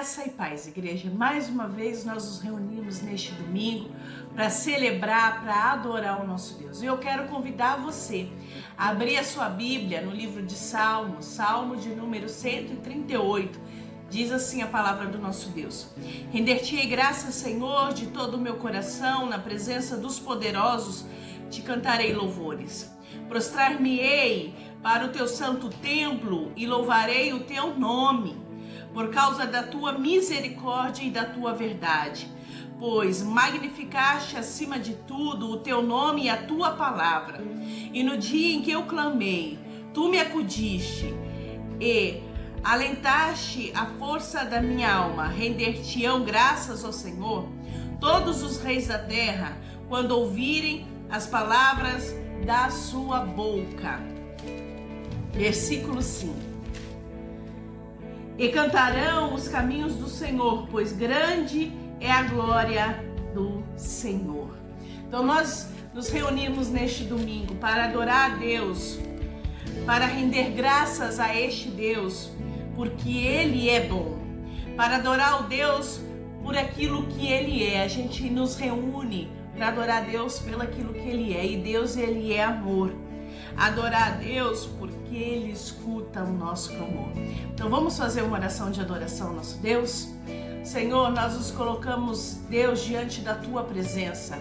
Graça e paz, igreja. Mais uma vez nós nos reunimos neste domingo para celebrar, para adorar o nosso Deus. E eu quero convidar você a abrir a sua Bíblia no livro de Salmos, Salmo de número 138. Diz assim a palavra do nosso Deus: Render-te-ei graças, Senhor, de todo o meu coração, na presença dos poderosos te cantarei louvores. Prostrar-me-ei para o teu santo templo e louvarei o teu nome, por causa da tua misericórdia e da tua verdade. Pois magnificaste acima de tudo o teu nome e a tua palavra. E no dia em que eu clamei, tu me acudiste e alentaste a força da minha alma. Render-te-ão graças ao Senhor todos os reis da terra, quando ouvirem as palavras da sua boca. Versículo 5. E cantarão os caminhos do Senhor, pois grande é a glória do Senhor. Então nós nos reunimos neste domingo para adorar a Deus, para render graças a este Deus, porque Ele é bom, para adorar o Deus por aquilo que Ele é. A gente nos reúne para adorar a Deus pelo aquilo que Ele é, e Deus, Ele é amor. Adorar a Deus porque Ele escuta o nosso clamor. Então vamos fazer uma oração de adoração ao nosso Deus? Senhor, nós nos colocamos, Deus, diante da Tua presença.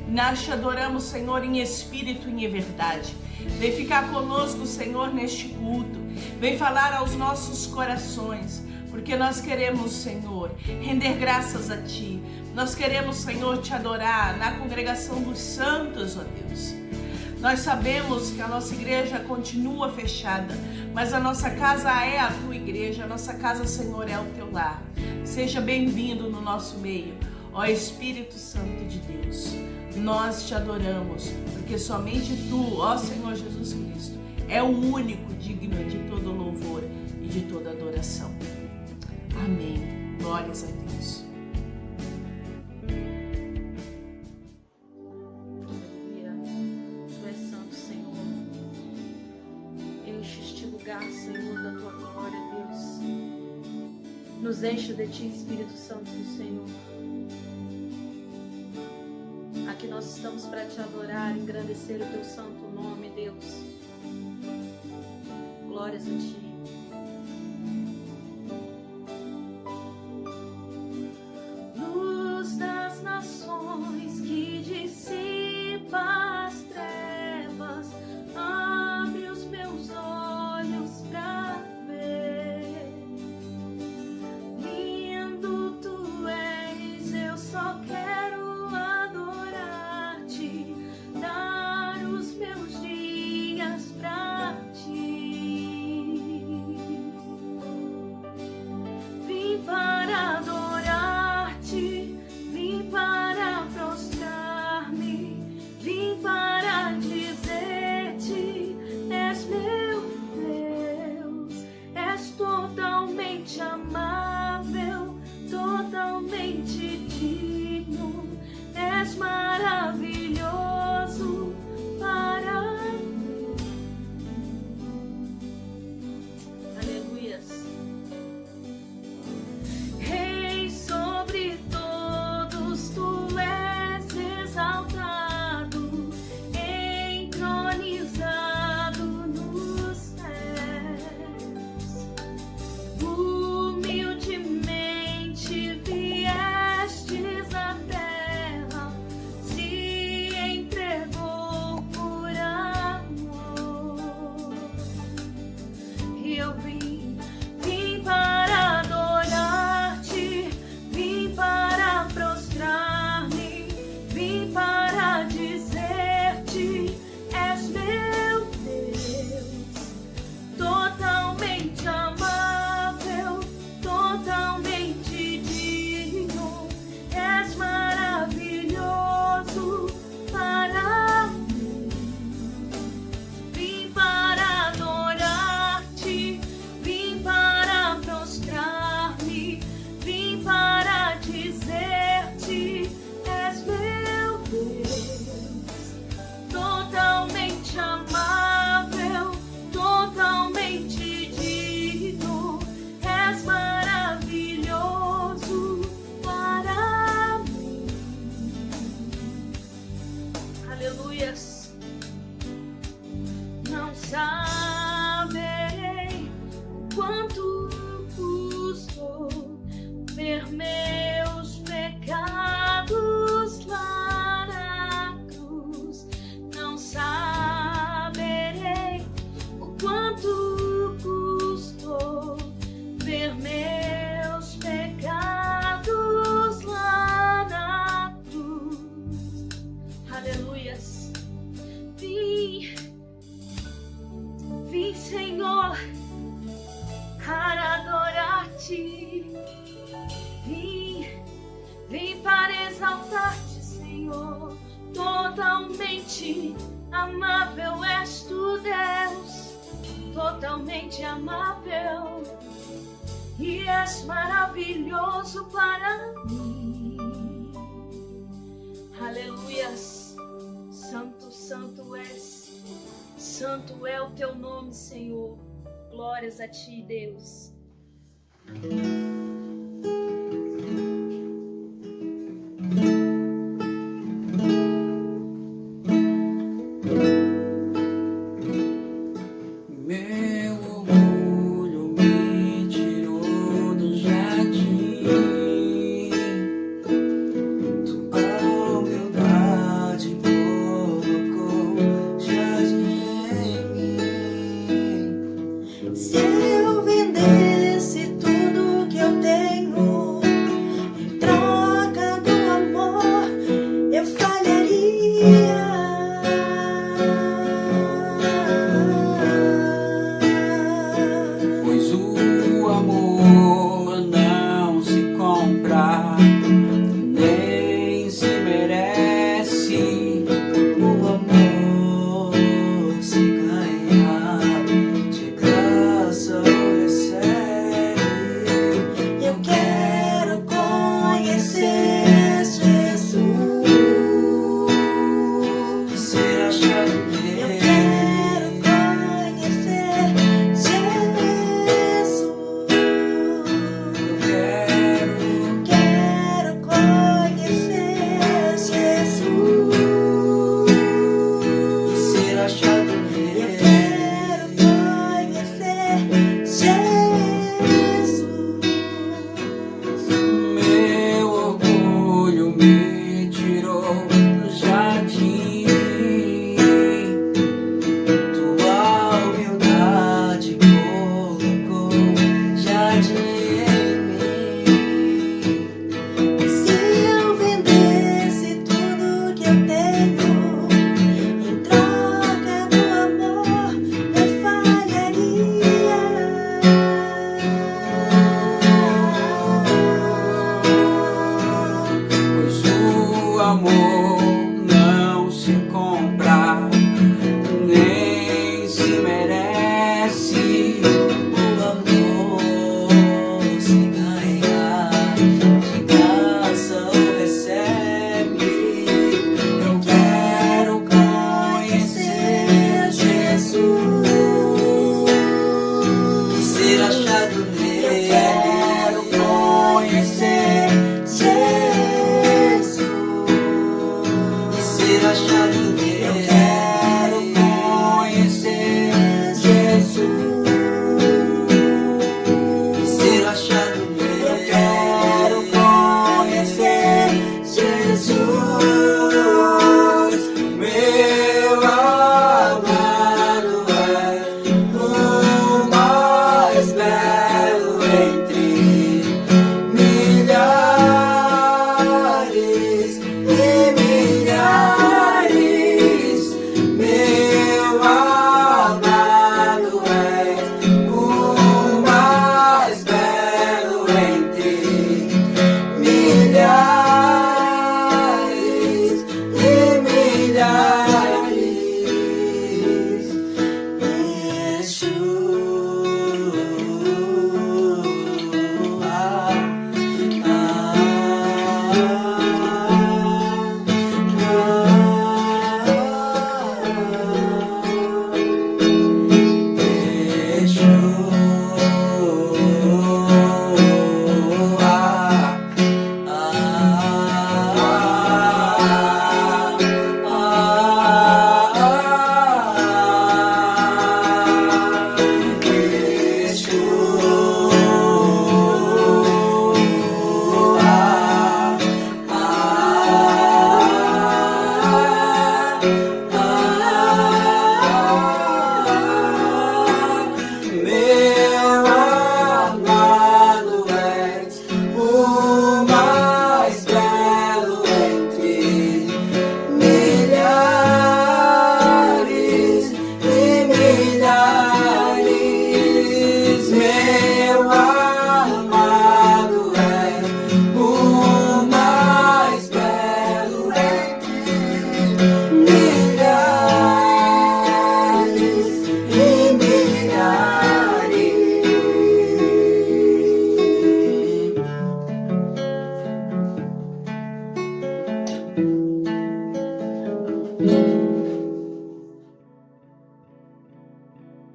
Nós te adoramos, Senhor, em espírito e em verdade. Vem ficar conosco, Senhor, neste culto. Vem falar aos nossos corações, porque nós queremos, Senhor, render graças a Ti. Nós queremos, Senhor, Te adorar na congregação dos santos, ó Deus. Nós sabemos que a nossa igreja continua fechada, mas a nossa casa é a Tua igreja, a nossa casa, Senhor, é o Teu lar. Seja bem-vindo no nosso meio, ó Espírito Santo de Deus. Nós Te adoramos, porque somente Tu, ó Senhor Jesus Cristo, é o único digno de todo louvor e de toda adoração. Amém. Glórias a Deus. Senhor, da tua glória, Deus. Nos enche de ti, Espírito Santo do Senhor. Aqui nós estamos para te adorar, engrandecer o teu santo nome, Deus. Glórias a ti. Luz das nações que dissipa as trevas, abre os meus olhos pra ver. Lindo tu és, eu só quero adorar-te, dar os meus dias pra ti. Aleluias. Não saberei quanto custou ver meus pecados lá na cruz. Não saberei o quanto custou ver meus pecados lá na cruz. Aleluias. Vim, Senhor, para adorar-te. Vim para exaltar-te, Senhor. Totalmente amável és tu, Deus. Totalmente amável. E és maravilhoso para mim. Aleluias. Santo, santo és. Santo é o teu nome, Senhor. Glórias a ti, Deus. Meu orgulho me tirou do jardim, tua humildade colocou jardim em mim. Se eu vendesse tudo que eu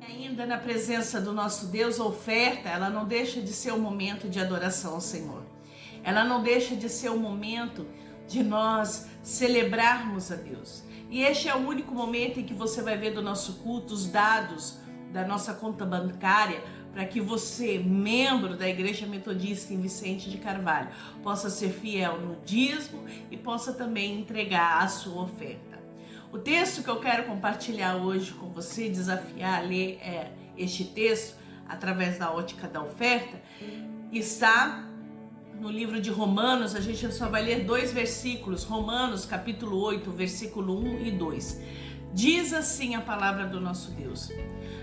Ainda na presença do nosso Deus, a oferta, ela não deixa de ser um momento de adoração ao Senhor. Ela não deixa de ser um momento de nós celebrarmos a Deus. E este é o único momento em que você vai ver do nosso culto os dados da nossa conta bancária, para que você, membro da Igreja Metodista em Vicente de Carvalho, possa ser fiel no dízimo e possa também entregar a sua oferta. O texto que eu quero compartilhar hoje com você, desafiar a ler este texto através da ótica da oferta, está no livro de Romanos. A gente só vai ler 2 versículos, Romanos capítulo 8, versículo 1 e 2. Diz assim a palavra do nosso Deus: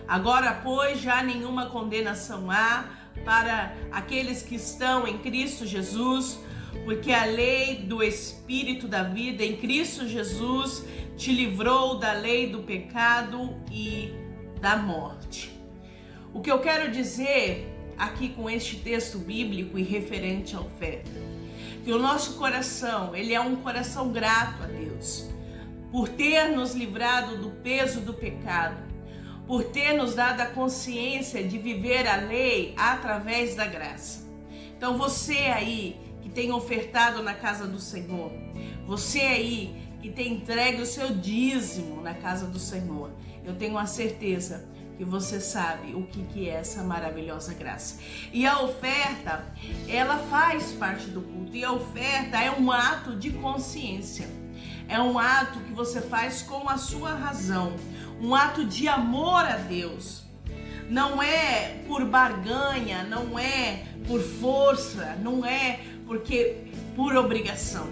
agora, pois, já nenhuma condenação há para aqueles que estão em Cristo Jesus, porque a lei do Espírito da vida em Cristo Jesus te livrou da lei do pecado e da morte. O que eu quero dizer aqui com este texto bíblico e referente à oferta, que o nosso coração, ele é um coração grato a Deus, por ter nos livrado do peso do pecado, por ter nos dado a consciência de viver a lei através da graça. Então você aí que tem ofertado na casa do Senhor, você aí que tem entregue o seu dízimo na casa do Senhor, eu tenho a certeza que você sabe o que é essa maravilhosa graça. E a oferta, ela faz parte do culto, e a oferta é um ato de consciência. É um ato que você faz com a sua razão, um ato de amor a Deus. Não é por barganha, não é por força, não é por obrigação.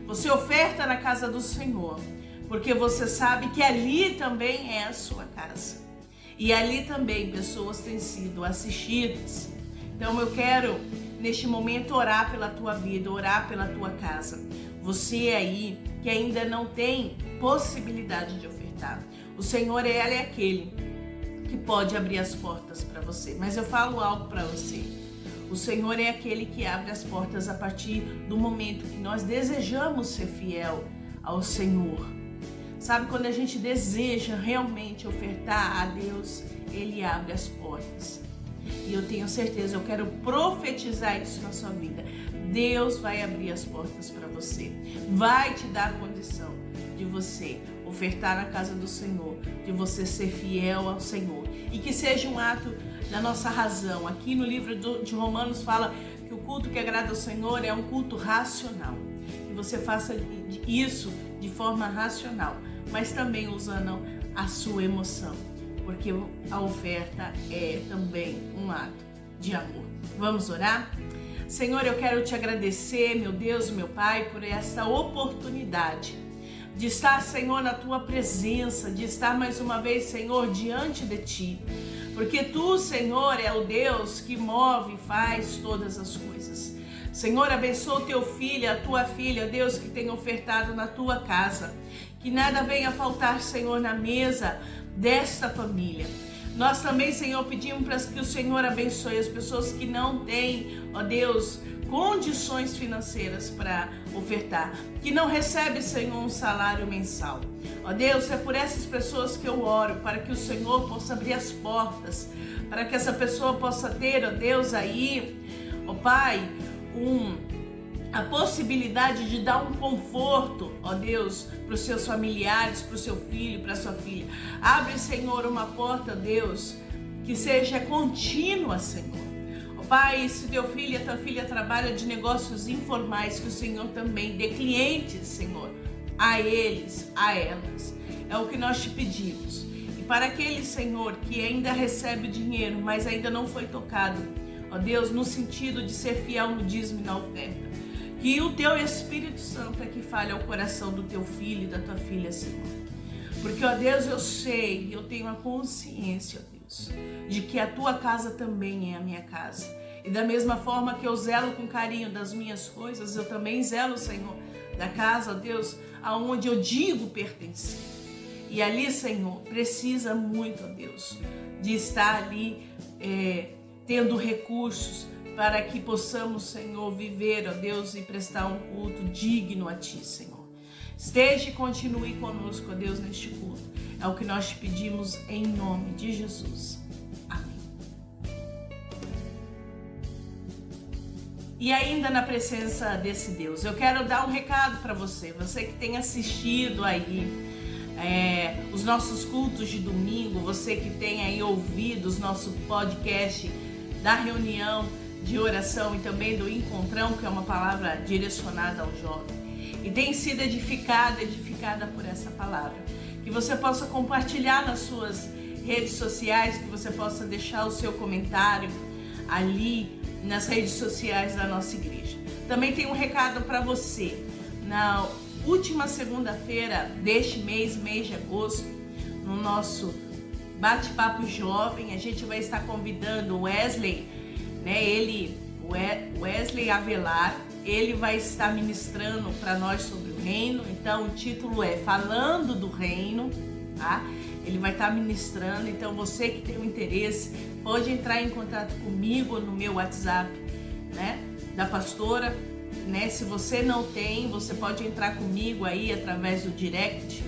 Você oferta na casa do Senhor, porque você sabe que ali também é a sua casa. E ali também pessoas têm sido assistidas. Então eu quero, neste momento, orar pela tua vida, orar pela tua casa. Você aí que ainda não tem possibilidade de ofertar, o Senhor, Ele é aquele que pode abrir as portas para você. Mas eu falo algo para você: o Senhor é aquele que abre as portas a partir do momento que nós desejamos ser fiel ao Senhor. Sabe, quando a gente deseja realmente ofertar a Deus, Ele abre as portas. E eu tenho certeza, eu quero profetizar isso na sua vida. Deus vai abrir as portas para você, vai te dar a condição de você ofertar na casa do Senhor, de você ser fiel ao Senhor, e que seja um ato da nossa razão. Aqui no livro de Romanos fala que o culto que agrada ao Senhor é um culto racional, que você faça isso de forma racional, mas também usando a sua emoção, porque a oferta é também um ato de amor. Vamos orar? Senhor, eu quero te agradecer, meu Deus, meu Pai, por essa oportunidade de estar, Senhor, na tua presença, de estar mais uma vez, Senhor, diante de ti, porque tu, Senhor, é o Deus que move e faz todas as coisas. Senhor, abençoa o teu filho, a tua filha, Deus, que tem ofertado na tua casa, que nada venha faltar, Senhor, na mesa desta família. Nós também, Senhor, pedimos para que o Senhor abençoe as pessoas que não têm, ó Deus, condições financeiras para ofertar, que não recebe, Senhor, um salário mensal. Ó Deus, é por essas pessoas que eu oro, para que o Senhor possa abrir as portas, para que essa pessoa possa ter, ó Deus, aí, ó Pai, a possibilidade de dar um conforto, ó Deus, para os seus familiares, para o seu filho, para a sua filha. Abre, Senhor, uma porta, Deus, que seja contínua, Senhor. Ó Pai, se teu filho e a tua filha trabalham de negócios informais, que o Senhor também dê clientes, Senhor, a eles, a elas. É o que nós te pedimos. E para aquele, Senhor, que ainda recebe dinheiro, mas ainda não foi tocado, ó Deus, no sentido de ser fiel no dízimo e na oferta, que o teu Espírito Santo é que fale ao coração do teu filho e da tua filha, Senhor. Porque, ó Deus, eu sei, eu tenho a consciência, ó Deus, de que a tua casa também é a minha casa. E da mesma forma que eu zelo com carinho das minhas coisas, eu também zelo, Senhor, da casa, ó Deus, aonde eu digo pertencer. E ali, Senhor, precisa muito, ó Deus, de estar ali tendo recursos, para que possamos, Senhor, viver, ó Deus, e prestar um culto digno a Ti, Senhor. Esteja e continue conosco, ó Deus, neste culto. É o que nós te pedimos em nome de Jesus. Amém. E ainda na presença desse Deus, eu quero dar um recado para você que tem assistido aí os nossos cultos de domingo, você que tem aí ouvido os nossos podcasts da reunião de oração e também do encontrão, que é uma palavra direcionada ao jovem, e tem sido edificada por essa palavra. Que você possa compartilhar nas suas redes sociais, que você possa deixar o seu comentário ali nas redes sociais da nossa igreja. Também tem um recado para você. Na última segunda-feira deste mês de agosto, no nosso bate-papo jovem, a gente vai estar convidando o Wesley, Wesley Avelar. Ele vai estar ministrando para nós sobre o reino. Então o título é Falando do Reino, tá? Ele vai estar ministrando. Então você que tem um interesse pode entrar em contato comigo no meu WhatsApp, da pastora. Se você não tem, você pode entrar comigo aí através do direct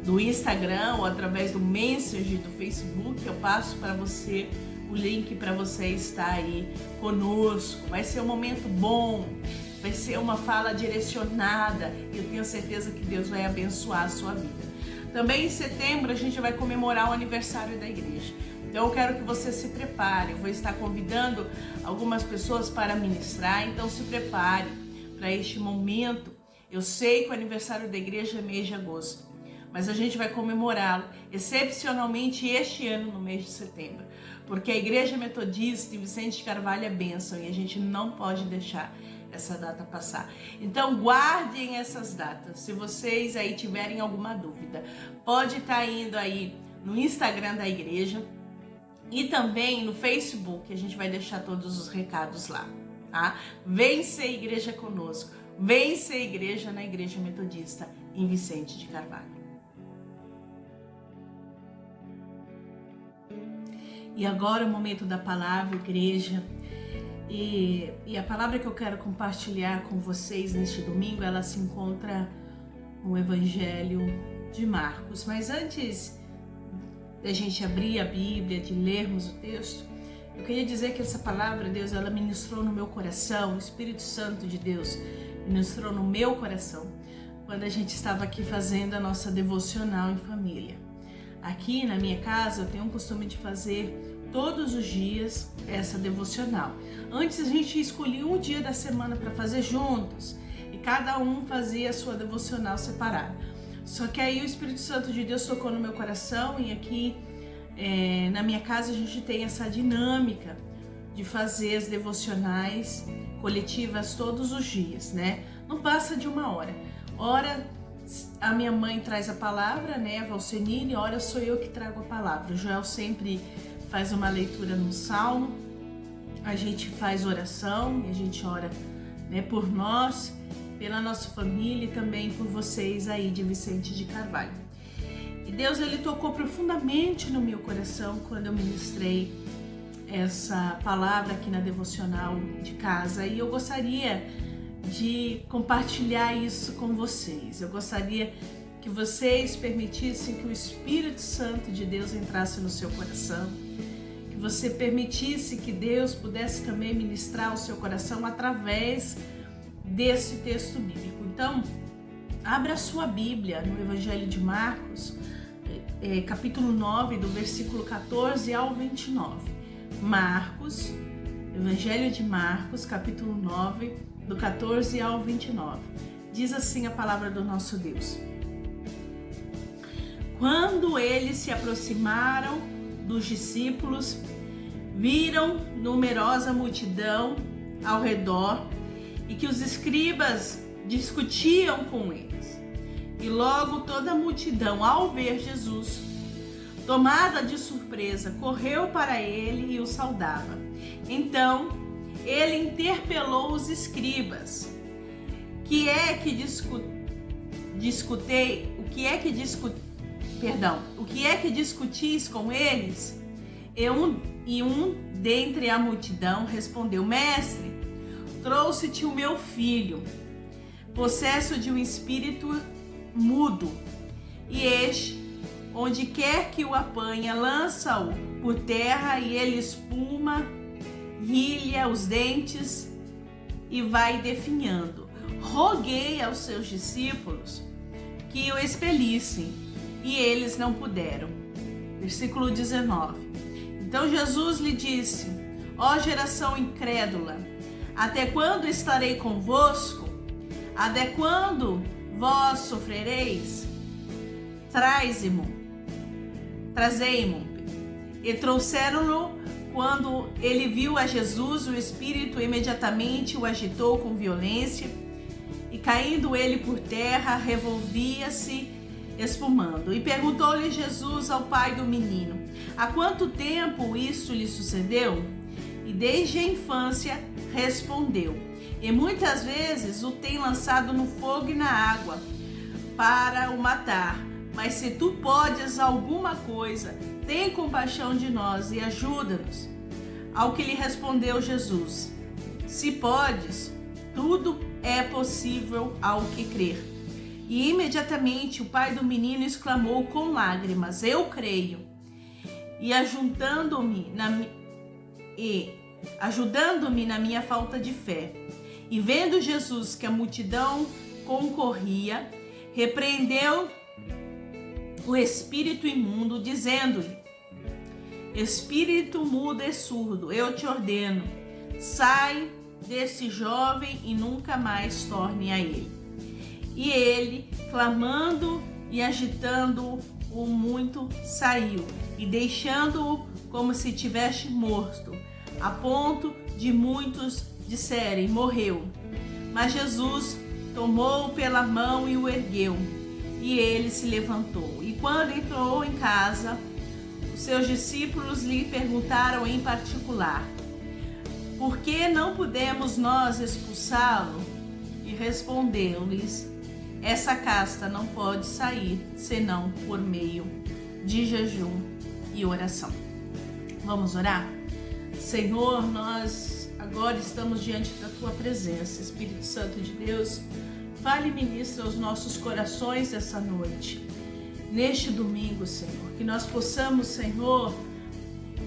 do Instagram ou através do Messenger do Facebook. Eu passo para você o link para você estar aí conosco. Vai ser um momento bom, vai ser uma fala direcionada. Eu tenho certeza que Deus vai abençoar a sua vida. Também em setembro a gente vai comemorar o aniversário da igreja. Então eu quero que você se prepare. Eu vou estar convidando algumas pessoas para ministrar, então se prepare para este momento. Eu sei que o aniversário da igreja é mês de agosto, mas a gente vai comemorá-lo excepcionalmente este ano no mês de setembro, porque a Igreja Metodista de Vicente de Carvalho é bênção e a gente não pode deixar essa data passar. Então guardem essas datas. Se vocês aí tiverem alguma dúvida, pode estar indo aí no Instagram da igreja e também no Facebook, a gente vai deixar todos os recados lá, tá? Vem ser igreja conosco, vem ser igreja na Igreja Metodista em Vicente de Carvalho. E agora o momento da palavra, igreja. E a palavra que eu quero compartilhar com vocês neste domingo, ela se encontra no Evangelho de Marcos. Mas antes da gente abrir a Bíblia, de lermos o texto, eu queria dizer que essa palavra, Deus, ela ministrou no meu coração, o Espírito Santo de Deus ministrou no meu coração, quando a gente estava aqui fazendo a nossa devocional em família. Aqui na minha casa eu tenho o costume de fazer todos os dias essa devocional. Antes a gente escolhia um dia da semana para fazer juntos e cada um fazia a sua devocional separada. Só que aí o Espírito Santo de Deus tocou no meu coração e aqui na minha casa a gente tem essa dinâmica de fazer as devocionais coletivas todos os dias, Não passa de uma hora. Ora a minha mãe traz a palavra, a Valcenine, ora sou eu que trago a palavra. O Joel sempre faz uma leitura no Salmo, a gente faz oração e a gente ora por nós, pela nossa família e também por vocês aí de Vicente de Carvalho. E Deus, ele tocou profundamente no meu coração quando eu ministrei essa palavra aqui na devocional de casa, e eu gostaria de compartilhar isso com vocês. Eu gostaria que vocês permitissem que o Espírito Santo de Deus entrasse no seu coração, que você permitisse que Deus pudesse também ministrar o seu coração através desse texto bíblico. Então, abra a sua Bíblia no Evangelho de Marcos, capítulo 9, do versículo 14 ao 29. Marcos, Evangelho de Marcos, capítulo 9, do 14 ao 29. Diz assim a palavra do nosso Deus. Quando eles se aproximaram dos discípulos, viram numerosa multidão ao redor e que os escribas discutiam com eles. E logo toda a multidão, ao ver Jesus, tomada de surpresa, correu para ele e o saudava. Então ele interpelou os escribas. O que é que discutis com eles? E um dentre a multidão respondeu: Mestre, trouxe-te o meu filho, possesso de um espírito mudo, e este, onde quer que o apanha, lança-o por terra e ele espuma, rilha os dentes e vai definhando. Roguei aos seus discípulos que o expelissem, e eles não puderam. Versículo 19. Então Jesus lhe disse: ó geração incrédula, até quando estarei convosco? Até quando vós sofrereis? Trazei-mo. E trouxeram-no. Quando ele viu a Jesus, o Espírito imediatamente o agitou com violência, e caindo ele por terra, revolvia-se, espumando. E perguntou-lhe Jesus ao pai do menino: há quanto tempo isso lhe sucedeu? E desde a infância, respondeu. E muitas vezes o tem lançado no fogo e na água para o matar. Mas se tu podes alguma coisa, tem compaixão de nós e ajuda-nos. Ao que lhe respondeu Jesus: se podes, tudo é possível ao que crer. E imediatamente o pai do menino exclamou com lágrimas: eu creio. E ajudando-me na minha falta de fé. E vendo Jesus que a multidão concorria, repreendeu o espírito imundo, dizendo-lhe: espírito mudo e surdo, eu te ordeno, sai desse jovem e nunca mais torne a ele. E ele, clamando e agitando-o muito, saiu, e deixando-o como se tivesse morto, a ponto de muitos disserem: morreu. Mas Jesus tomou-o pela mão e o ergueu, e ele se levantou. E quando entrou em casa, os seus discípulos lhe perguntaram em particular: por que não pudemos nós expulsá-lo? E respondeu-lhes: essa casta não pode sair senão por meio de jejum e oração. Vamos orar? Senhor, nós agora estamos diante da Tua presença. Espírito Santo de Deus, fale e ministra aos nossos corações essa noite, neste domingo, Senhor, que nós possamos, Senhor,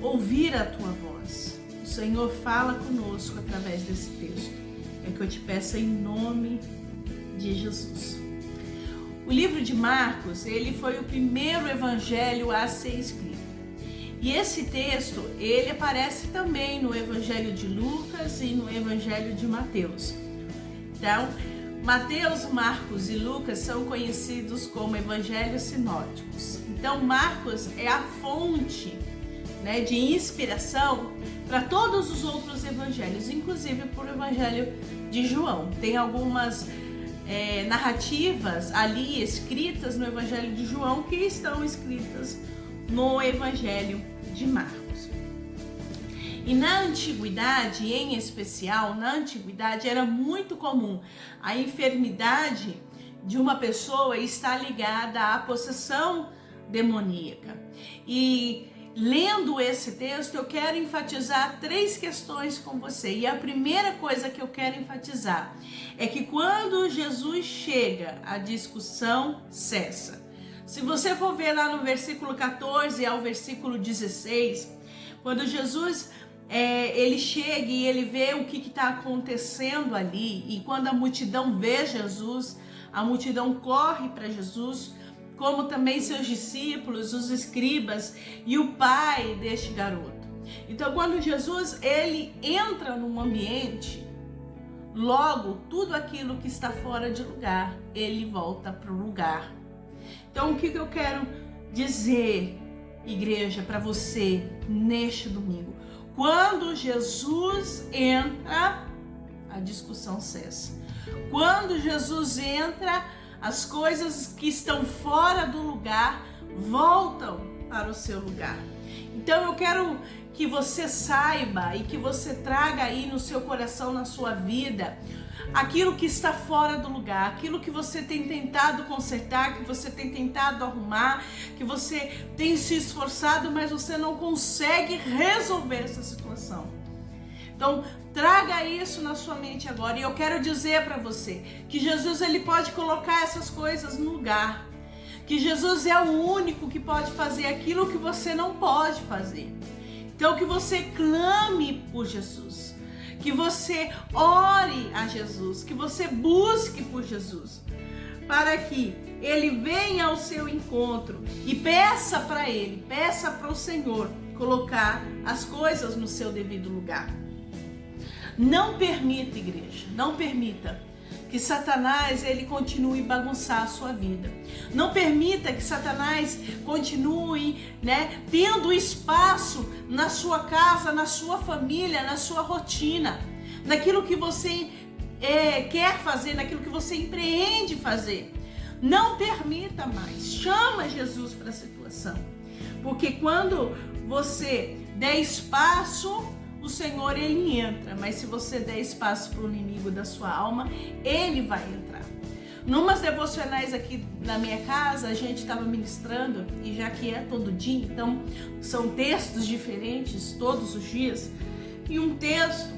ouvir a Tua voz. O Senhor fala conosco através desse texto. É que eu te peço em nome de Jesus. O livro de Marcos, ele foi o primeiro evangelho a ser escrito. E esse texto, ele aparece também no evangelho de Lucas e no evangelho de Mateus. Então, Mateus, Marcos e Lucas são conhecidos como evangelhos sinóticos. Então, Marcos é a fonte, de inspiração para todos os outros evangelhos, inclusive para o evangelho de João. Tem algumas narrativas ali escritas no evangelho de João que estão escritas no evangelho de Marcos. E na antiguidade, em especial, era muito comum a enfermidade de uma pessoa estar ligada à possessão demoníaca. E lendo esse texto, eu quero enfatizar 3 questões com você. E a primeira coisa que eu quero enfatizar é que quando Jesus chega, a discussão cessa. Se você for ver lá no versículo 14 ao versículo 16, quando Jesus ele chega e ele vê o que está acontecendo ali, e quando a multidão vê Jesus, a multidão corre para Jesus, como também seus discípulos, os escribas e o pai deste garoto. Então, quando Jesus ele entra num ambiente, logo tudo aquilo que está fora de lugar, ele volta para o lugar. Então, o que eu quero dizer, igreja, para você neste domingo? Quando Jesus entra, a discussão cessa. Quando Jesus entra, as coisas que estão fora do lugar voltam para o seu lugar. Então eu quero que você saiba e que você traga aí no seu coração, na sua vida, aquilo que está fora do lugar, aquilo que você tem tentado consertar, que você tem tentado arrumar, que você tem se esforçado, mas você não consegue resolver essa situação. Então, traga isso na sua mente agora. E eu quero dizer para você que Jesus, ele pode colocar essas coisas no lugar. Que Jesus é o único que pode fazer aquilo que você não pode fazer. Então, que você clame por Jesus. Que você ore a Jesus. Que você busque por Jesus. Para que ele venha ao seu encontro e peça para ele, peça para o Senhor colocar as coisas no seu devido lugar. Não permita, igreja, não permita que Satanás ele continue a bagunçar a sua vida. Não permita que Satanás continue, tendo espaço na sua casa, na sua família, na sua rotina, naquilo que você quer fazer, naquilo que você empreende fazer. Não permita mais. Chama Jesus para a situação. Porque quando você der espaço, o Senhor ele entra. Mas se você der espaço para o inimigo da sua alma, ele vai entrar. Numas devocionais aqui na minha casa, a gente estava ministrando, e já que é todo dia, então são textos diferentes todos os dias. E um texto,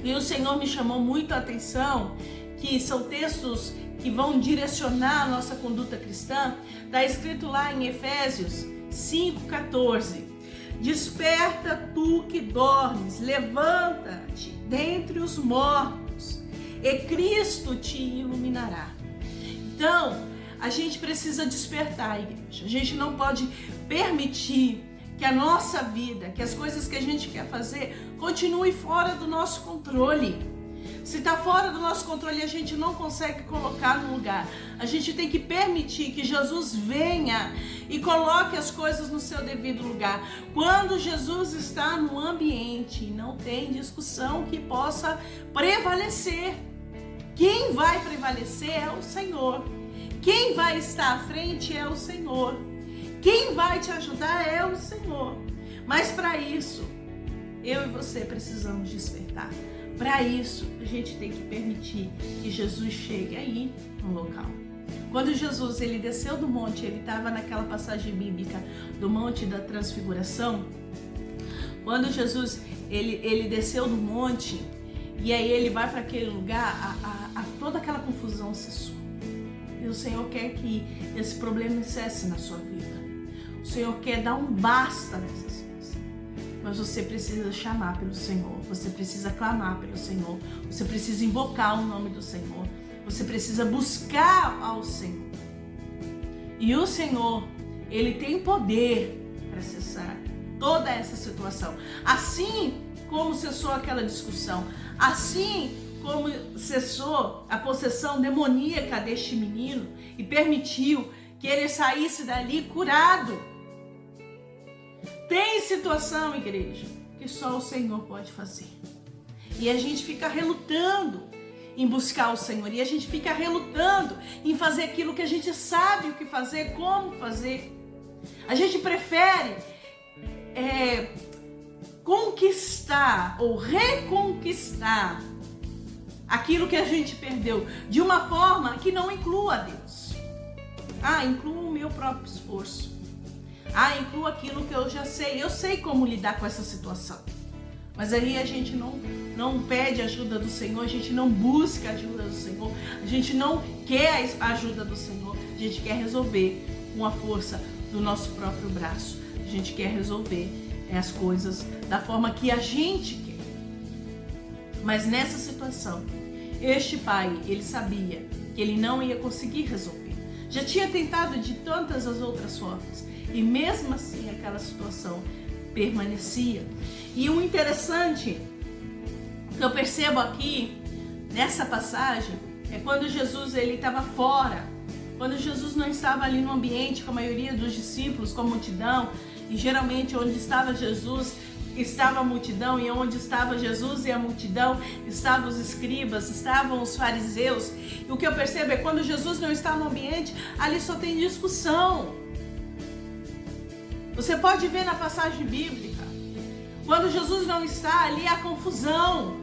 e o Senhor me chamou muito a atenção, que são textos que vão direcionar a nossa conduta cristã. Está escrito lá em Efésios 5,14. Desperta tu que dormes, levanta-te dentre os mortos, e Cristo te iluminará. Então, a gente precisa despertar, igreja. A gente não pode permitir que a nossa vida, que as coisas que a gente quer fazer, continue fora do nosso controle. Se está fora do nosso controle, a gente não consegue colocar no lugar. A gente tem que permitir que Jesus venha e coloque as coisas no seu devido lugar. Quando Jesus está no ambiente, não tem discussão que possa prevalecer. Quem vai prevalecer é o Senhor. Quem vai estar à frente é o Senhor. Quem vai te ajudar é o Senhor. Mas para isso, eu e você precisamos despertar. Para isso, a gente tem que permitir que Jesus chegue aí no local. Quando Jesus ele desceu do monte, ele estava naquela passagem bíblica do Monte da Transfiguração. Quando Jesus ele desceu do monte e aí ele vai para aquele lugar, toda aquela confusão cessou. E o Senhor quer que esse problema cesse na sua vida. O Senhor quer dar um basta nessas coisas. Mas você precisa chamar pelo Senhor, você precisa clamar pelo Senhor, você precisa invocar o nome do Senhor, você precisa buscar ao Senhor. E o Senhor, ele tem poder para cessar toda essa situação. Assim como cessou aquela discussão, assim como cessou a possessão demoníaca deste menino e permitiu que ele saísse dali curado. Tem situação, igreja, que só o Senhor pode fazer. E a gente fica relutando em buscar o Senhor. E a gente fica relutando em fazer aquilo que a gente sabe o que fazer, como fazer. A gente prefere conquistar ou reconquistar aquilo que a gente perdeu de uma forma que não inclua Deus. Inclua o meu próprio esforço. Inclua aquilo que eu já sei. Eu sei como lidar com essa situação. Mas aí a gente não pede ajuda do Senhor, a gente não busca a ajuda do Senhor, a gente não quer a ajuda do Senhor, a gente quer resolver com a força do nosso próprio braço. A gente quer resolver as coisas da forma que a gente quer. Mas nessa situação, este pai, ele sabia que ele não ia conseguir resolver. Já tinha tentado de tantas as outras formas. E mesmo assim aquela situação permanecia. E o interessante que eu percebo aqui nessa passagem é quando Jesus ele estava fora, quando Jesus não estava ali no ambiente com a maioria dos discípulos, com a multidão, e geralmente onde estava Jesus estava a multidão, e onde estava Jesus e a multidão estavam os escribas, estavam os fariseus. E o que eu percebo é quando Jesus não está no ambiente, ali só tem discussão. Você pode ver na passagem bíblica, quando Jesus não está, ali há confusão,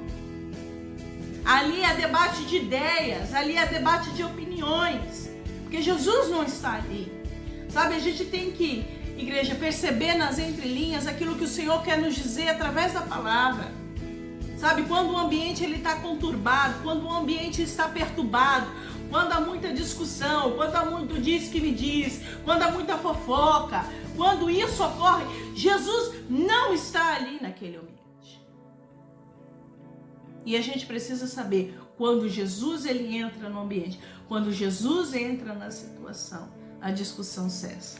ali há debate de ideias, ali há debate de opiniões, porque Jesus não está ali. Sabe, a gente tem que, igreja, perceber nas entrelinhas aquilo que o Senhor quer nos dizer através da palavra. Sabe, quando o ambiente está conturbado, quando o ambiente está perturbado, quando há muita discussão, quando há muito diz que me diz, quando há muita fofoca, quando isso ocorre, Jesus não está ali naquele ambiente. E a gente precisa saber, quando Jesus ele entra no ambiente, quando Jesus entra na situação, a discussão cessa.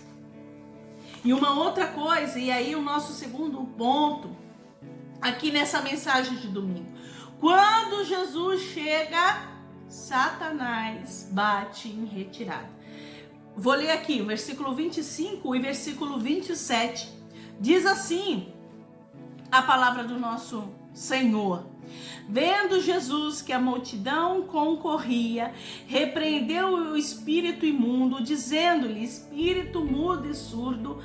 E uma outra coisa, e aí o nosso segundo ponto, aqui nessa mensagem de domingo. Quando Jesus chega, Satanás bate em retirada. Vou ler aqui o versículo 25 e versículo 27. Diz assim a palavra do nosso Senhor. Vendo Jesus que a multidão concorria, repreendeu o espírito imundo, dizendo-lhe: espírito mudo e surdo,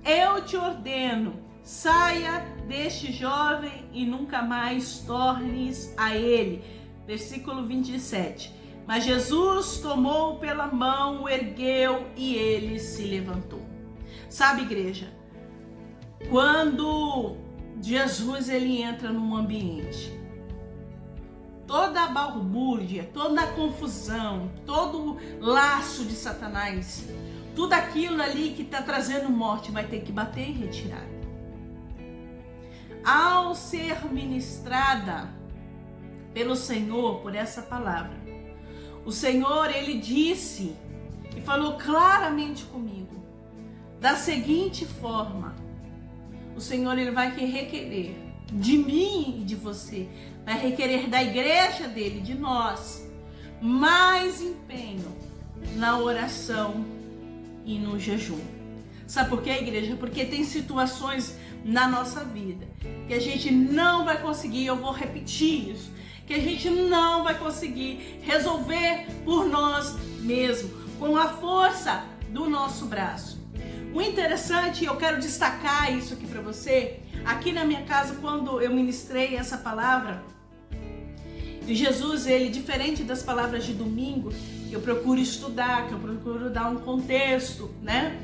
eu te ordeno, saia deste jovem e nunca mais tornes a ele. Versículo 27. Mas Jesus tomou pela mão, o ergueu e ele se levantou. Sabe, igreja, quando Jesus ele entra num ambiente, toda a balbúrdia, toda a confusão, todo o laço de Satanás, tudo aquilo ali que está trazendo morte vai ter que bater em retirada. Ao ser ministrada pelo Senhor por essa palavra, o Senhor ele disse e falou claramente comigo da seguinte forma: o Senhor ele vai requerer de mim e de você, vai requerer da igreja dele, de nós, mais empenho na oração e no jejum. Sabe por quê, igreja? Porque tem situações na nossa vida que a gente não vai conseguir, eu vou repetir isso, que a gente não vai conseguir resolver por nós mesmos, com a força do nosso braço. O interessante, eu quero destacar isso aqui para você, aqui na minha casa, quando eu ministrei essa palavra, e Jesus, ele, diferente das palavras de domingo, que eu procuro estudar, que eu procuro dar um contexto, né?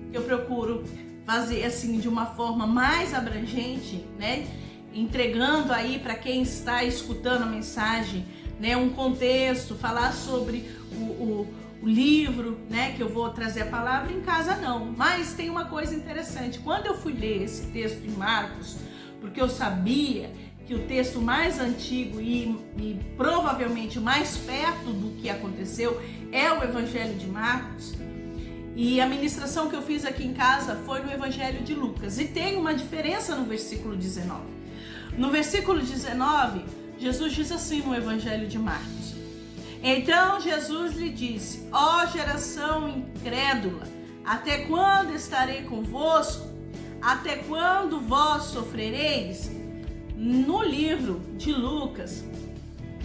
Que eu procuro fazer assim de uma forma mais abrangente, né? Entregando aí para quem está escutando a mensagem, né? Um contexto, falar sobre o livro, né? Que eu vou trazer a palavra. Em casa não, mas tem uma coisa interessante. Quando eu fui ler esse texto em Marcos, porque eu sabia que o texto mais antigo e provavelmente mais perto do que aconteceu é o Evangelho de Marcos. E a ministração que eu fiz aqui em casa foi no Evangelho de Lucas. E tem uma diferença no versículo 19. No versículo 19, Jesus diz assim no Evangelho de Marcos: então Jesus lhe disse: ó geração incrédula, até quando estarei convosco? Até quando vós sofrereis? No livro de Lucas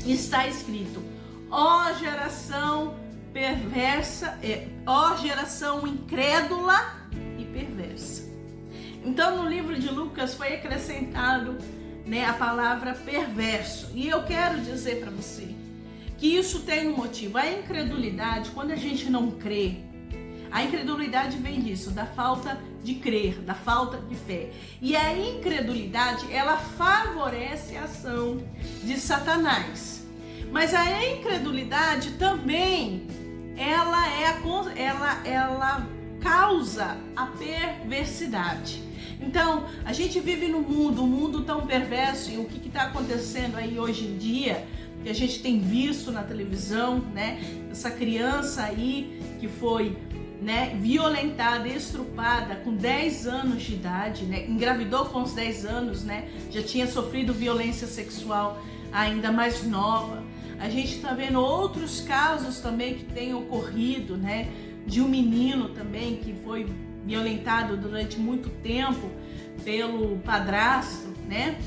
está escrito: ó geração perversa, ó geração incrédula e perversa. Então no livro de Lucas foi acrescentado, né, a palavra perverso. E eu quero dizer para você que isso tem um motivo. A incredulidade, quando a gente não crê, a incredulidade vem disso, da falta de crer, da falta de fé. E a incredulidade, ela favorece a ação de Satanás. Mas a incredulidade também, ela causa a perversidade. Então, a gente vive no mundo, um mundo tão perverso, e o que está acontecendo aí hoje em dia, que a gente tem visto na televisão, né? Essa criança aí que foi, né, violentada, estrupada com 10 anos de idade, né? Engravidou com os 10 anos, né? Já tinha sofrido violência sexual ainda mais nova. A gente está vendo outros casos também que têm ocorrido, né? De um menino também que foi violentado durante muito tempo pelo padrasto, né?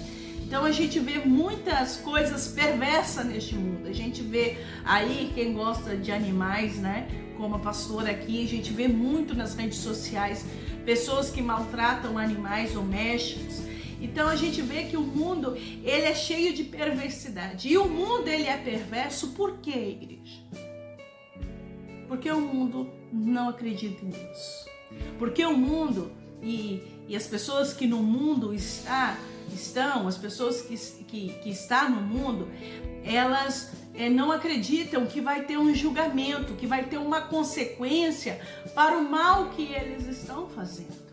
Então a gente vê muitas coisas perversas neste mundo. A gente vê aí quem gosta de animais, né? Como a pastora aqui, a gente vê muito nas redes sociais pessoas que maltratam animais domésticos. Então a gente vê que o mundo, ele é cheio de perversidade. E o mundo, ele é perverso por quê, igreja? Porque o mundo não acredita nisso. Porque o mundo e as pessoas que no mundo estão, estão, as pessoas que estão no mundo, elas não acreditam que vai ter um julgamento, que vai ter uma consequência para o mal que eles estão fazendo.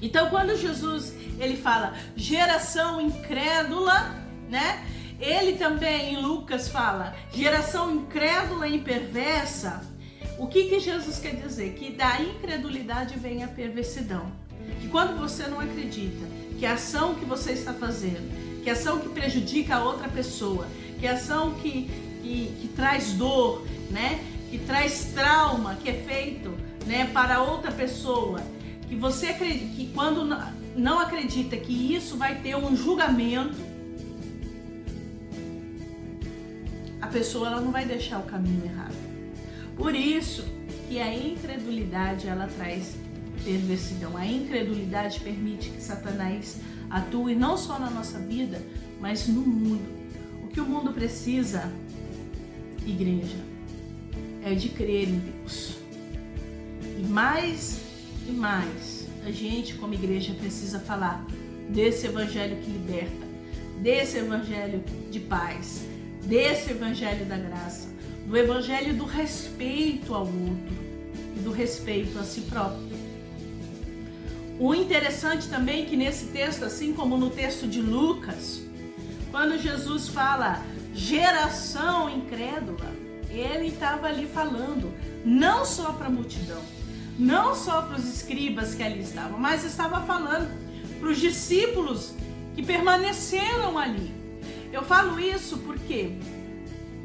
Então, quando Jesus ele fala geração incrédula, né? Ele também em Lucas fala geração incrédula e perversa. O que Jesus quer dizer? Que da incredulidade vem a perversidão. Que quando você não acredita que a ação que você está fazendo, que a ação que prejudica a outra pessoa, que a ação que traz dor, né? Que traz trauma, que é feito, né, para outra pessoa, que você acredita, que quando não acredita que isso vai ter um julgamento, a pessoa ela não vai deixar o caminho errado. Por isso que a incredulidade ela traz perversidão. A incredulidade permite que Satanás atue não só na nossa vida, mas no mundo. O que o mundo precisa, igreja, é de crer em Deus. E mais, a gente como igreja precisa falar desse evangelho que liberta, desse evangelho de paz, desse evangelho da graça, do evangelho do respeito ao outro e do respeito a si próprio. O interessante também é que nesse texto, assim como no texto de Lucas, quando Jesus fala geração incrédula, ele estava ali falando não só para a multidão, não só para os escribas que ali estavam, mas estava falando para os discípulos que permaneceram ali. Eu falo isso porque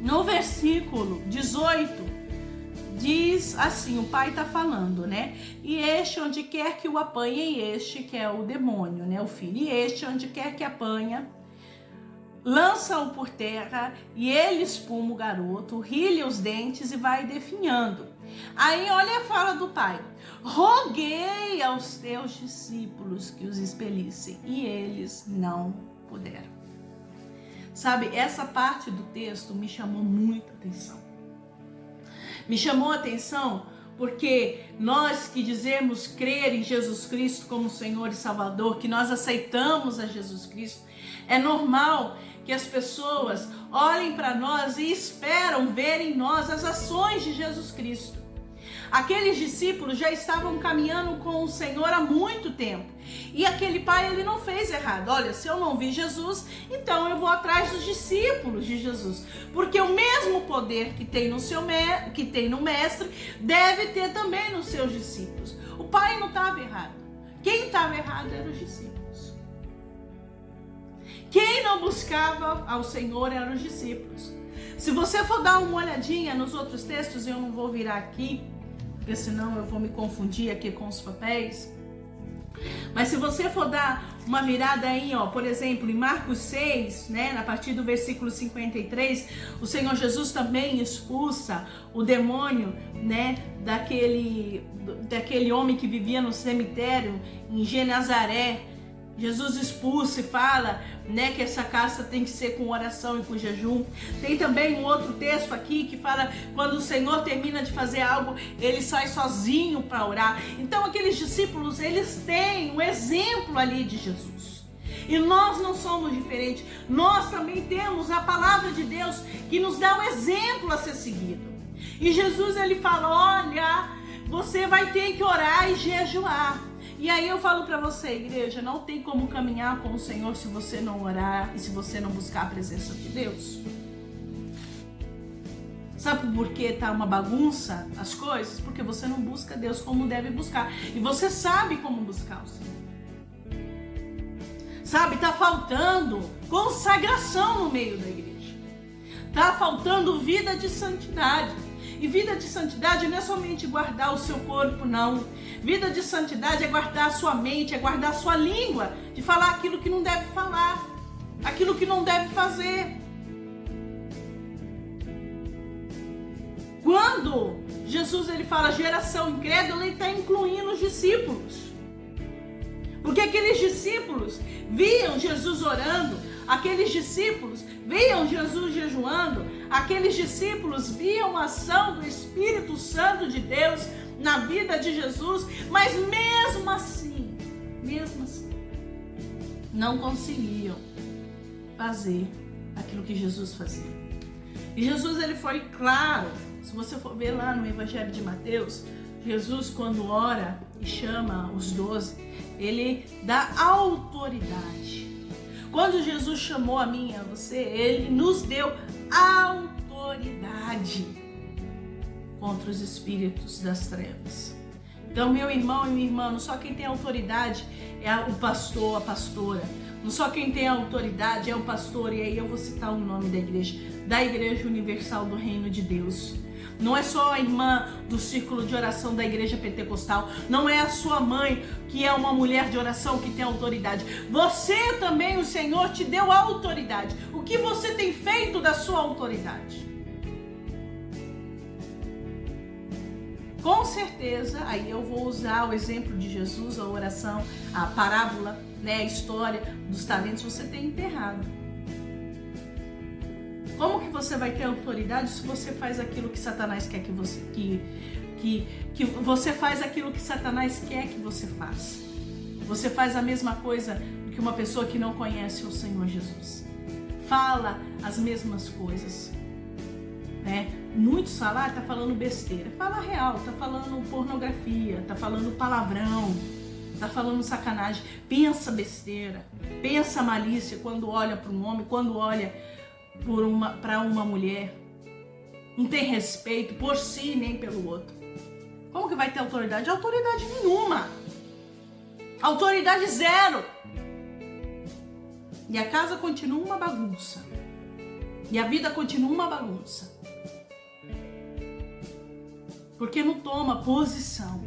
no versículo 18 diz assim, o pai está falando, né? E este onde quer que o apanha, e este que é o demônio, né? O filho, e este onde quer que apanha, lança-o por terra, e ele espuma o garoto, rilha os dentes e vai definhando. Aí olha a fala do pai: roguei aos teus discípulos que os expelissem, e eles não puderam. Sabe, essa parte do texto me chamou muita atenção. Me chamou a atenção porque nós que dizemos crer em Jesus Cristo como Senhor e Salvador, que nós aceitamos a Jesus Cristo, é normal que as pessoas olhem para nós e esperam ver em nós as ações de Jesus Cristo. Aqueles discípulos já estavam caminhando com o Senhor há muito tempo. E aquele pai, ele não fez errado. Olha, se eu não vi Jesus, então eu vou atrás dos discípulos de Jesus. Porque o mesmo poder que tem no mestre, deve ter também nos seus discípulos. O pai não estava errado. Quem estava errado eram os discípulos. Quem não buscava ao Senhor eram os discípulos. Se você for dar uma olhadinha nos outros textos, eu não vou virar aqui, porque senão eu vou me confundir aqui com os papéis. Mas se você for dar uma virada aí, ó, por exemplo, em Marcos 6, né, a partir do versículo 53, o Senhor Jesus também expulsa o demônio, né, daquele homem que vivia no cemitério em Genazaré. Jesus expulsa e fala, né, que essa caça tem que ser com oração e com jejum. Tem também um outro texto aqui que fala quando o Senhor termina de fazer algo, ele sai sozinho para orar. Então aqueles discípulos, eles têm um exemplo ali de Jesus. E nós não somos diferentes. Nós também temos a palavra de Deus que nos dá um exemplo a ser seguido. E Jesus, ele fala, olha, você vai ter que orar e jejuar. E aí eu falo para você, igreja, não tem como caminhar com o Senhor se você não orar e se você não buscar a presença de Deus. Sabe por que tá uma bagunça as coisas? Porque você não busca Deus como deve buscar. E você sabe como buscar o Senhor. Sabe, tá faltando consagração no meio da igreja. Tá faltando vida de santidade. E vida de santidade não é somente guardar o seu corpo, não. Vida de santidade é guardar a sua mente, é guardar a sua língua, de falar aquilo que não deve falar, aquilo que não deve fazer. Quando Jesus ele fala geração incrédula, ele está incluindo os discípulos. Porque aqueles discípulos viam Jesus orando, aqueles discípulos viam Jesus jejuando, aqueles discípulos viam a ação do Espírito Santo de Deus na vida de Jesus, mas mesmo assim, não conseguiam fazer aquilo que Jesus fazia. E Jesus, ele foi claro. Se você for ver lá no Evangelho de Mateus, Jesus, quando ora e chama os 12, ele dá autoridade. Quando Jesus chamou a mim e a você, ele nos deu autoridade contra os espíritos das trevas. Então, meu irmão e minha irmã, não só quem tem autoridade é o pastor, a pastora. Não só quem tem autoridade é o pastor, e aí eu vou citar o nome da Igreja Universal do Reino de Deus. Não é só a irmã do círculo de oração da Igreja Pentecostal. Não é a sua mãe, que é uma mulher de oração, que tem autoridade. Você também, o Senhor te deu autoridade. O que você tem feito da sua autoridade? Com certeza, aí eu vou usar o exemplo de Jesus, a oração, a parábola, né, a história dos talentos, você tem enterrado. Como que você vai ter autoridade se você faz aquilo que Satanás quer que você que você faz aquilo que Satanás quer que você faça? Você faz a mesma coisa que uma pessoa que não conhece o Senhor Jesus. Fala as mesmas coisas, né? Muitos falam, tá falando besteira. Fala real, tá falando pornografia, tá falando palavrão, tá falando sacanagem. Pensa besteira, pensa malícia quando olha para um homem, quando olha para uma mulher. Não tem respeito por si nem pelo outro. Como que vai ter autoridade? Autoridade nenhuma. Autoridade zero. E a casa continua uma bagunça. E a vida continua uma bagunça. Porque não toma posição.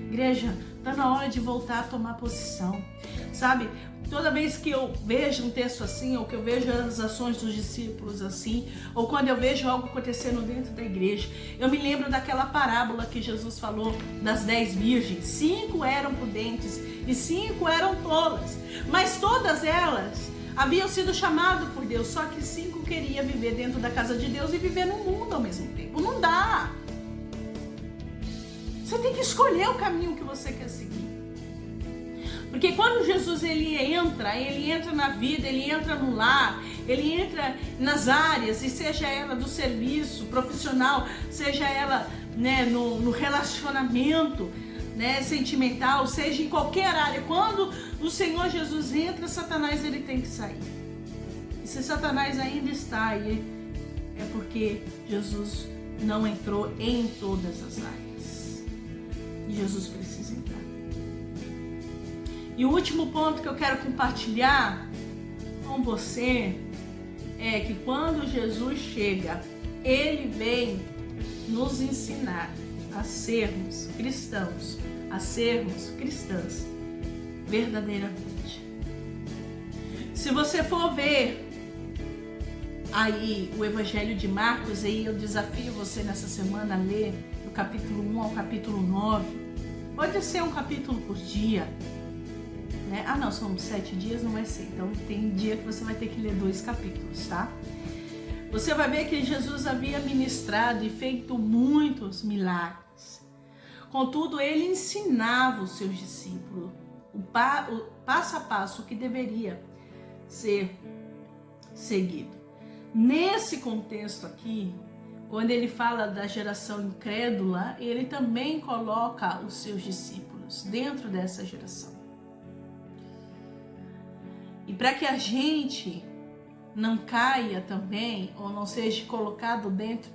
Igreja, está na hora de voltar a tomar posição. Sabe, toda vez que eu vejo um texto assim, ou que eu vejo as ações dos discípulos assim, ou quando eu vejo algo acontecendo dentro da igreja, eu me lembro daquela parábola que Jesus falou das 10 virgens. 5 eram prudentes e 5 eram tolas. Mas todas elas haviam sido chamadas por Deus, só que 5 queriam viver dentro da casa de Deus e viver no mundo ao mesmo tempo. Não dá. Você tem que escolher o caminho que você quer seguir. Porque quando Jesus ele entra na vida, ele entra no lar, ele entra nas áreas, e seja ela do serviço profissional, seja ela, né, no relacionamento, né, sentimental, seja em qualquer área, quando o Senhor Jesus entra, Satanás ele tem que sair. E se Satanás ainda está aí, é porque Jesus não entrou em todas as áreas. E Jesus precisa entrar. E o último ponto que eu quero compartilhar com você é que quando Jesus chega, ele vem nos ensinar a sermos cristãos, a sermos cristãs verdadeiramente. Se você for ver aí o Evangelho de Marcos, aí eu desafio você nessa semana a ler do capítulo 1 ao capítulo 9. Pode ser um capítulo por dia, né? Ah não, são 7 dias, não vai ser. Então tem dia que você vai ter que ler 2 capítulos, tá? Você vai ver que Jesus havia ministrado e feito muitos milagres. Contudo, ele ensinava os seus discípulos o passo a passo que deveria ser seguido. Nesse contexto aqui, quando ele fala da geração incrédula, ele também coloca os seus discípulos dentro dessa geração. E para que a gente não caia também, ou não seja colocado dentro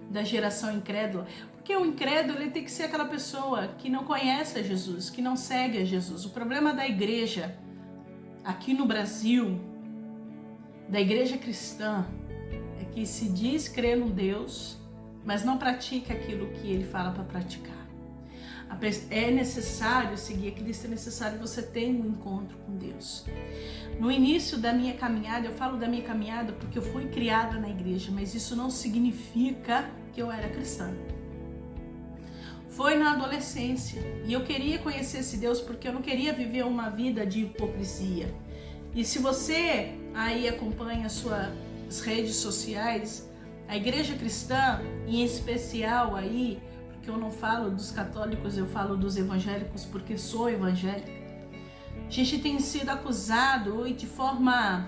da geração incrédula, porque o incrédulo ele tem que ser aquela pessoa que não conhece a Jesus, que não segue a Jesus. O problema da igreja aqui no Brasil, da igreja cristã, é que se diz crer no Deus, mas não pratica aquilo que ele fala para praticar. É necessário seguir a Cristo, é necessário você ter um encontro com Deus. No início da minha caminhada, eu falo da minha caminhada porque eu fui criada na igreja, mas isso não significa que eu era cristã. Foi na adolescência e eu queria conhecer esse Deus porque eu não queria viver uma vida de hipocrisia. E se você aí acompanha as suas redes sociais, a igreja cristã, em especial aí, porque eu não falo dos católicos, eu falo dos evangélicos porque sou evangélica. A gente tem sido acusado de forma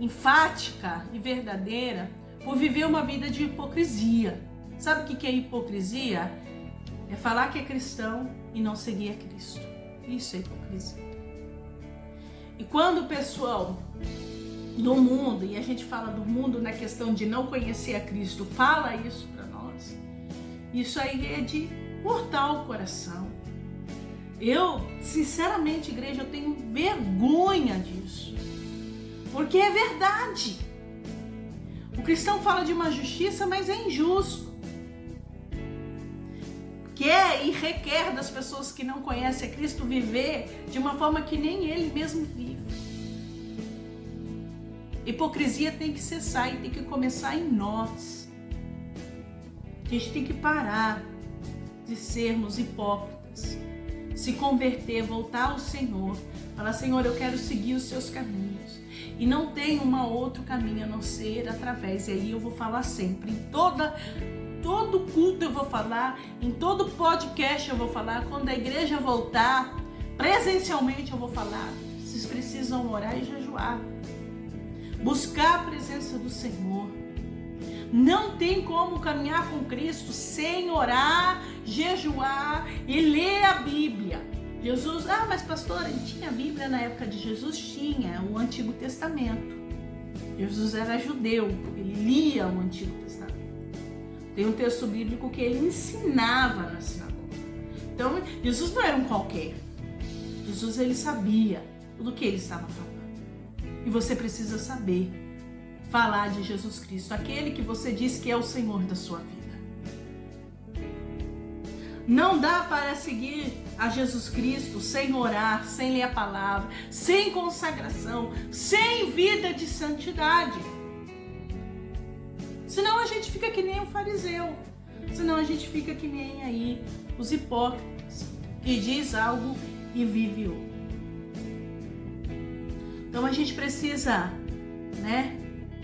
enfática e verdadeira por viver uma vida de hipocrisia. Sabe o que é hipocrisia? É falar que é cristão e não seguir a Cristo. Isso é hipocrisia. E quando o pessoal do mundo, e a gente fala do mundo na questão de não conhecer a Cristo, fala isso para nós, isso aí é de cortar o coração. Eu, sinceramente, igreja, eu tenho vergonha disso, porque é verdade. O cristão fala de uma justiça, mas é injusto. Quer e requer das pessoas que não conhecem a Cristo viver de uma forma que nem ele mesmo vive. Hipocrisia tem que cessar e tem que começar em nós. A gente tem que parar de sermos hipócritas, se converter, voltar ao Senhor, falar: Senhor, eu quero seguir os seus caminhos e não tem um outro caminho a não ser através. E aí eu vou falar sempre, em todo culto eu vou falar, em todo podcast eu vou falar, quando a igreja voltar, presencialmente eu vou falar, vocês precisam orar e jejuar, buscar a presença do Senhor. Não tem como caminhar com Cristo sem orar, jejuar e ler a Bíblia. Jesus, mas pastora, ele tinha a Bíblia na época de Jesus? Tinha, o Antigo Testamento. Jesus era judeu, ele lia o Antigo Testamento. Tem um texto bíblico que ele ensinava na sinagoga. Então, Jesus não era um qualquer. Jesus, ele sabia do que ele estava falando. E você precisa saber falar de Jesus Cristo, aquele que você diz que é o Senhor da sua vida. Não dá para seguir a Jesus Cristo sem orar, sem ler a palavra, sem consagração, sem vida de santidade. Senão a gente fica que nem um fariseu. Senão a gente fica que nem aí os hipócritas, que diz algo e vive outro. Então a gente precisa,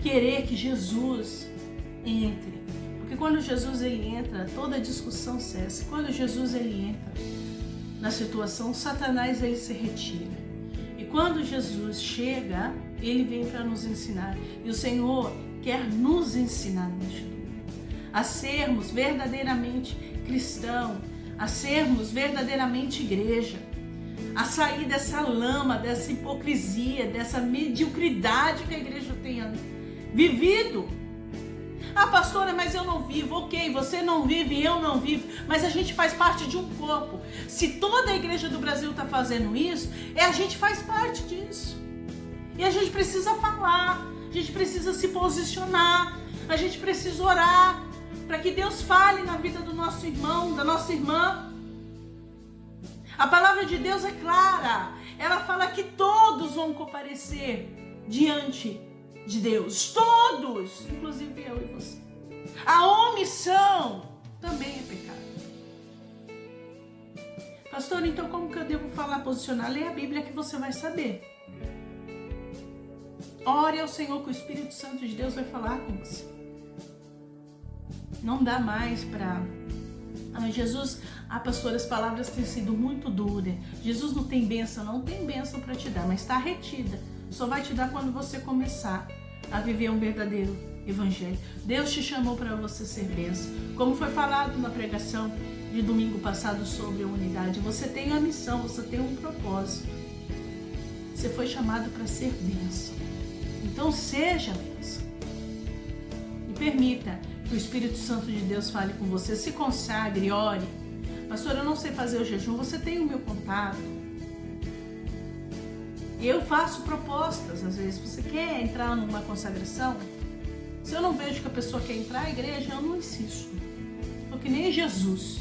querer que Jesus entre. Porque quando Jesus ele entra, toda discussão cessa. Quando Jesus ele entra na situação, Satanás ele se retira. E quando Jesus chega, ele vem para nos ensinar. E o Senhor quer nos ensinar neste domingo a sermos verdadeiramente cristãos, a sermos verdadeiramente igreja, a sair dessa lama, dessa hipocrisia, dessa mediocridade que a igreja tem vivido. Pastora, mas eu não vivo. Ok, você não vive, eu não vivo, mas a gente faz parte de um corpo. Se toda a igreja do Brasil está fazendo isso, a gente faz parte disso. E a gente precisa falar, a gente precisa se posicionar, a gente precisa orar para que Deus fale na vida do nosso irmão, da nossa irmã. A palavra de Deus é clara. Ela fala que todos vão comparecer diante de Deus. Todos, inclusive eu e você. A omissão também é pecado. Pastor, então como que eu devo falar, posicionar? Leia a Bíblia que você vai saber. Ore ao Senhor, que o Espírito Santo de Deus vai falar com você. Não dá mais para... Jesus, pastor, as palavras têm sido muito duras. Jesus não tem bênção, não tem bênção para te dar, mas está retida. Só vai te dar quando você começar a viver um verdadeiro evangelho. Deus te chamou para você ser bênção. Como foi falado na pregação de domingo passado sobre a unidade, você tem uma missão, você tem um propósito. Você foi chamado para ser bênção. Então seja bênção. E permita que o Espírito Santo de Deus fale com você. Se consagre, ore. Pastor, eu não sei fazer o jejum. Você tem o meu contato. Eu faço propostas. Às vezes você quer entrar numa consagração. Se eu não vejo que a pessoa quer entrar à igreja, eu não insisto. Porque nem Jesus.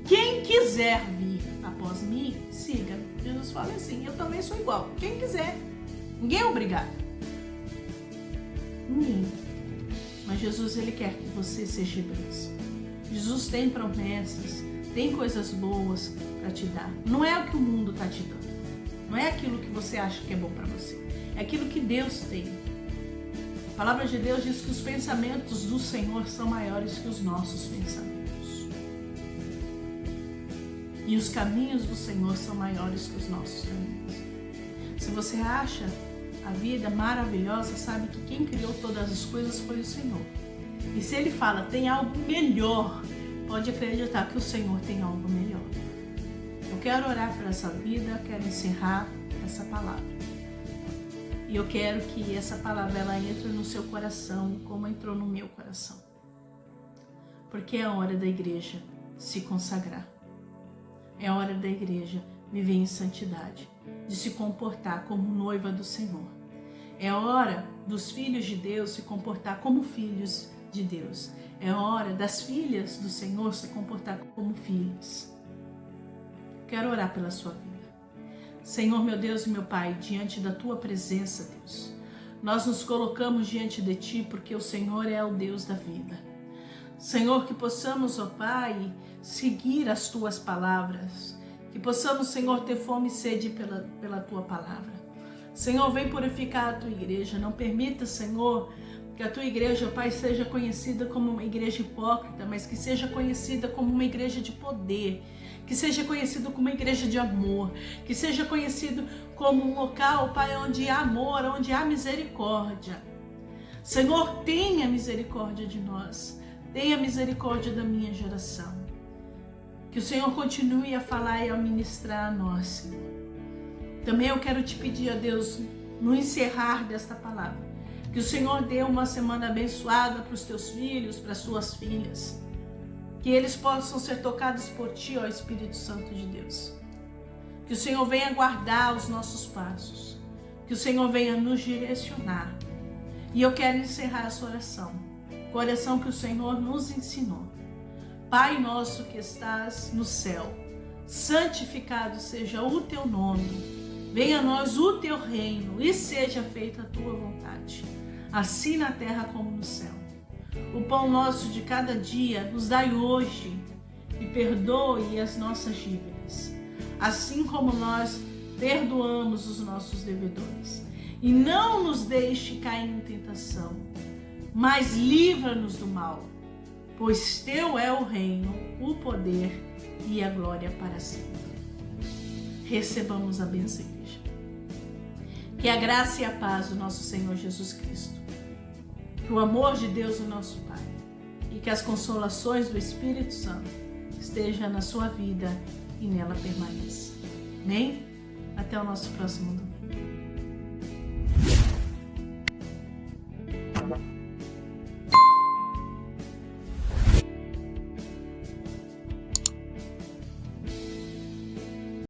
Quem quiser vir após mim, siga. Jesus fala assim, eu também sou igual. Quem quiser. Ninguém é obrigado. Ninguém. Mas Jesus, ele quer que você seja bênção. Jesus tem promessas, tem coisas boas para te dar. Não é o que o mundo está te dando. Não é aquilo que você acha que é bom para você. É aquilo que Deus tem. A palavra de Deus diz que os pensamentos do Senhor são maiores que os nossos pensamentos. E os caminhos do Senhor são maiores que os nossos caminhos. Se você acha a vida maravilhosa, sabe que quem criou todas as coisas foi o Senhor. E se Ele fala, tem algo melhor, pode acreditar que o Senhor tem algo melhor. Eu quero orar por essa vida, quero encerrar essa palavra. E eu quero que essa palavra ela entre no seu coração, como entrou no meu coração. Porque é a hora da igreja se consagrar. É a hora da igreja viver em santidade, de se comportar como noiva do Senhor. É hora dos filhos de Deus se comportar como filhos de Deus. É hora das filhas do Senhor se comportar como filhas. Quero orar pela sua vida. Senhor, meu Deus e meu Pai, diante da Tua presença, Deus, nós nos colocamos diante de Ti porque o Senhor é o Deus da vida. Senhor, que possamos, ó Pai, seguir as Tuas palavras, que possamos, Senhor, ter fome e sede pela Tua palavra. Senhor, vem purificar a Tua igreja, não permita, Senhor, que a Tua igreja, ó Pai, seja conhecida como uma igreja hipócrita, mas que seja conhecida como uma igreja de poder, que seja conhecido como uma igreja de amor, que seja conhecido como um local, Pai, onde há amor, onde há misericórdia. Senhor, tenha misericórdia de nós, tenha misericórdia da minha geração. Que o Senhor continue a falar e a ministrar a nós, Senhor. Também eu quero te pedir a Deus, no encerrar desta palavra, que o Senhor dê uma semana abençoada para os teus filhos, para as suas filhas. Que eles possam ser tocados por Ti, ó Espírito Santo de Deus. Que o Senhor venha guardar os nossos passos. Que o Senhor venha nos direcionar. E eu quero encerrar essa oração. Com a oração que o Senhor nos ensinou. Pai nosso que estás no céu, santificado seja o Teu nome. Venha a nós o Teu reino e seja feita a Tua vontade, assim na terra como no céu. O pão nosso de cada dia nos dai hoje e perdoe as nossas dívidas, assim como nós perdoamos os nossos devedores. E não nos deixe cair em tentação, mas livra-nos do mal, pois Teu é o reino, o poder e a glória para sempre. Recebamos a bênção, igreja. Que a graça e a paz do nosso Senhor Jesus Cristo, que o amor de Deus, o nosso Pai, e que as consolações do Espírito Santo estejam na sua vida e nela permaneça. Amém? Até o nosso próximo domingo.